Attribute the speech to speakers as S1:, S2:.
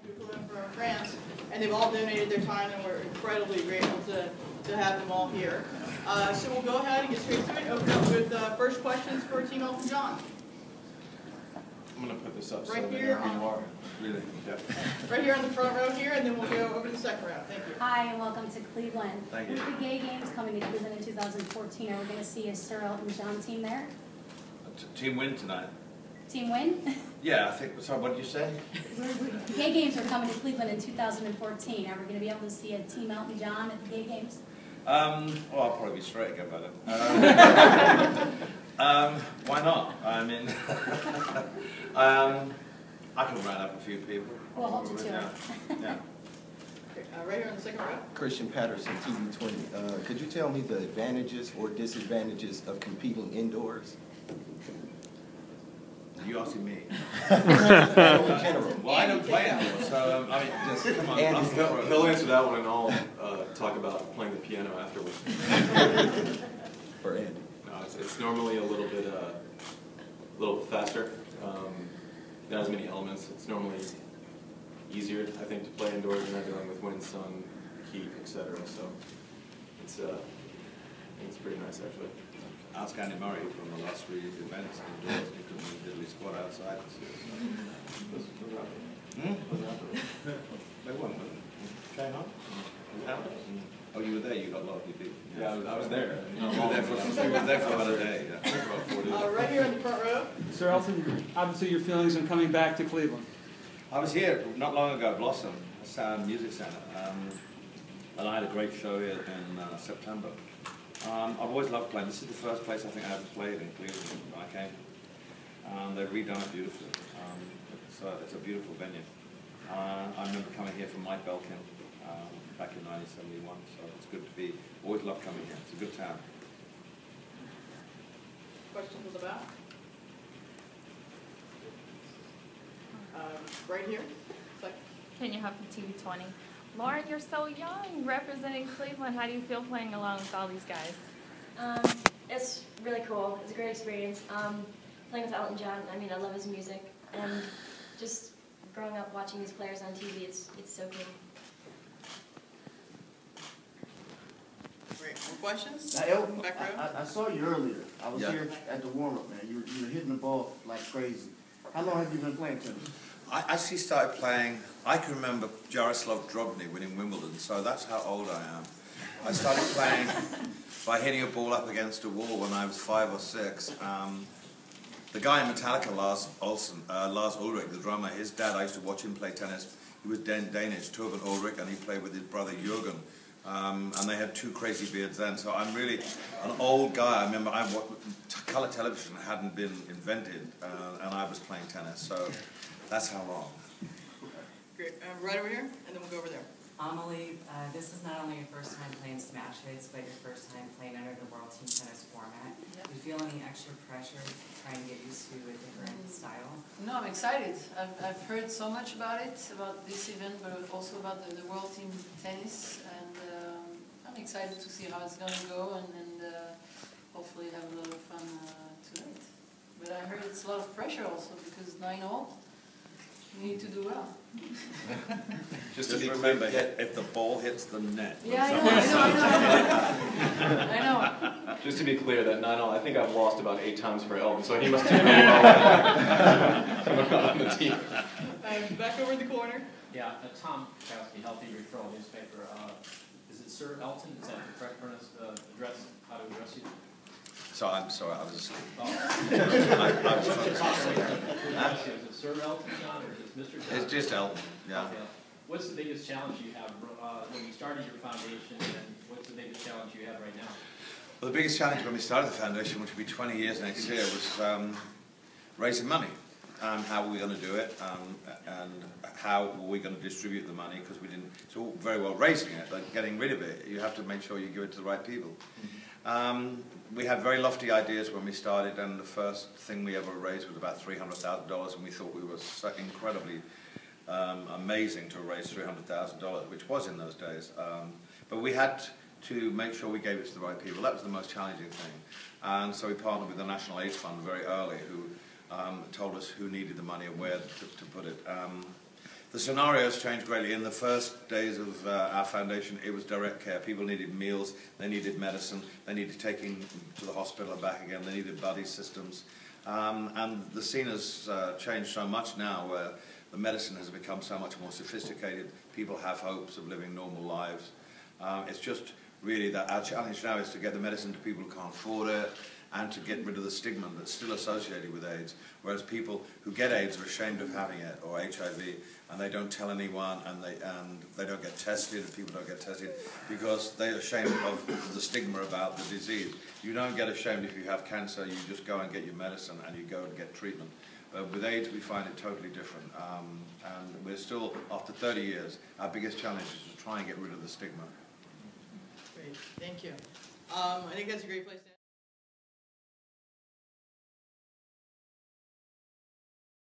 S1: from France, and they've all donated their time, and we're incredibly grateful to have them all here. So we'll go ahead and get straight to it. Open up with first questions for Team Elton John.
S2: I'm going to put this up
S1: right
S2: so
S1: here
S2: you are really
S1: right here on the front row here, and then we'll go over to the second row. Thank you.
S3: Hi, and welcome to Cleveland.
S2: Thank you.
S3: With the Gay Games coming to Cleveland in 2014, are we going to see a Sir Elton John team there?
S2: Team win tonight.
S3: Team win?
S2: Yeah, I think. Sorry, what did you say?
S3: The Gay Games are coming to Cleveland in 2014. Are we going to be able to see a Team Elton John at the Gay Games?
S2: Well, I'll probably be straight again about it. Why not? I mean, I can round up a few people.
S3: We'll hold you to it.
S2: Yeah.
S1: Right here on the second row.
S4: Christian Patterson, TV20. Could you tell me the advantages or disadvantages of competing indoors?
S2: You asking me?
S4: In general.
S2: Well, I don't play indoors, so I mean, just come on.
S5: He'll answer that one, and I'll talk about playing the piano afterwards.
S4: For Andy.
S5: No, it's normally a little bit faster. Not as many elements. It's normally easier, I think, to play indoors than dealing with wind, sun, heat, etc. So it's pretty nice, actually.
S2: Ask Andy Murray from the last 3 events indoors. He couldn't literally squat outside. They won, okay, huh? Oh, you were there. You got a lot of people.
S5: Yeah, I was there.
S2: You were there for about a day. Yeah.
S5: About 4 days.
S1: Right here in the front row.
S6: Sir Elton, obviously your feelings on coming back to Cleveland.
S2: I was here not long ago at Blossom Music Center, and I had a great show here in September. I've always loved playing. This is the first place I think I ever played in Cleveland when I came. They've redone it beautifully. It's a beautiful venue. I remember coming here from Mike Belkin back in 1971, so it's good to be. Always loved coming here. It's a good town.
S1: Questions at the back? Right here.
S7: Kenya Huff from TV20. Lauren, you're so young, representing Cleveland. How do you feel playing along with all these guys?
S8: It's really cool. It's a great experience. Playing with Elton John, I mean, I love his music. And just growing up watching these players on TV, it's so cool.
S1: Great. More questions?
S9: Now, Elton,
S1: Back row?
S9: I saw you earlier. I was here at the warm-up, man. You were hitting the ball like crazy. How long have you been playing tennis?
S2: I actually started playing, I can remember Jaroslav Drobny winning Wimbledon, so that's how old I am. I started playing by hitting a ball up against a wall when I was 5 or 6. The guy in Metallica, Lars Ulrich, the drummer, his dad, I used to watch him play tennis. He was Danish, Torben Ulrich, and he played with his brother Jürgen. And they had 2 crazy beards then, so I'm really an old guy. I remember colour television hadn't been invented, and I was playing tennis, so that's how long.
S1: Great. Right over here, and then we'll go over there.
S10: Amelie, this is not only your first time playing Smash Hits, but your first time playing under the World Team Tennis format. Yep. Do you feel any extra pressure trying to get used to a different style?
S11: No, I'm excited. I've heard so much about it, about this event, but also about the World Team Tennis, and I'm excited to see how it's going to go, and hopefully have a lot of fun tonight. But I heard it's a lot of pressure also, because 9-all, you need to do well.
S2: Just remember, if the ball hits the net.
S11: Yeah, I know.
S5: Just to be clear, that 9-all, I think I've lost about 8 times for Elton, so he must have been well on the team.
S1: Back over in the corner.
S12: Yeah, Tom Kowski, Healthy Referral Newspaper. Is it Sir Elton? Is that the correct address? How to address you?
S2: So I'm sorry, I was asleep.
S12: Oh.
S2: I was
S12: Is it Sir Elton John or is it Mr. John?
S2: It's just Elton, yeah.
S12: Okay. What's the biggest challenge you have when you started your foundation, and what's the biggest challenge you have right now?
S2: Well, the biggest challenge when we started the foundation, which will be 20 years next year, was raising money. How were we going to do it, and how were we going to distribute the money, because we didn't, it's all very well raising it, but getting rid of it, you have to make sure you give it to the right people. We had very lofty ideas when we started, and the first thing we ever raised was about $300,000, and we thought we were so incredibly amazing to raise $300,000, which was in those days. But we had to make sure we gave it to the right people. That was the most challenging thing. And so we partnered with the National AIDS Fund very early, who told us who needed the money and where to put it. The scenarios changed greatly. In the first days of our foundation, it was direct care. People needed meals, they needed medicine, they needed taking to the hospital and back again, they needed buddy systems. And the scene has changed so much now where the medicine has become so much more sophisticated. People have hopes of living normal lives. It's just really that our challenge now is to get the medicine to people who can't afford it and to get rid of the stigma that's still associated with AIDS, whereas people who get AIDS are ashamed of having it, or HIV, and they don't tell anyone, and they don't get tested, and people don't get tested because they're ashamed of the stigma about the disease. You don't get ashamed if you have cancer, you just go and get your medicine and you go and get treatment. With AIDS, we find it totally different, and we're still, after 30 years, our biggest challenge is to try and get rid of the stigma.
S1: Great, thank you. I think that's a great place to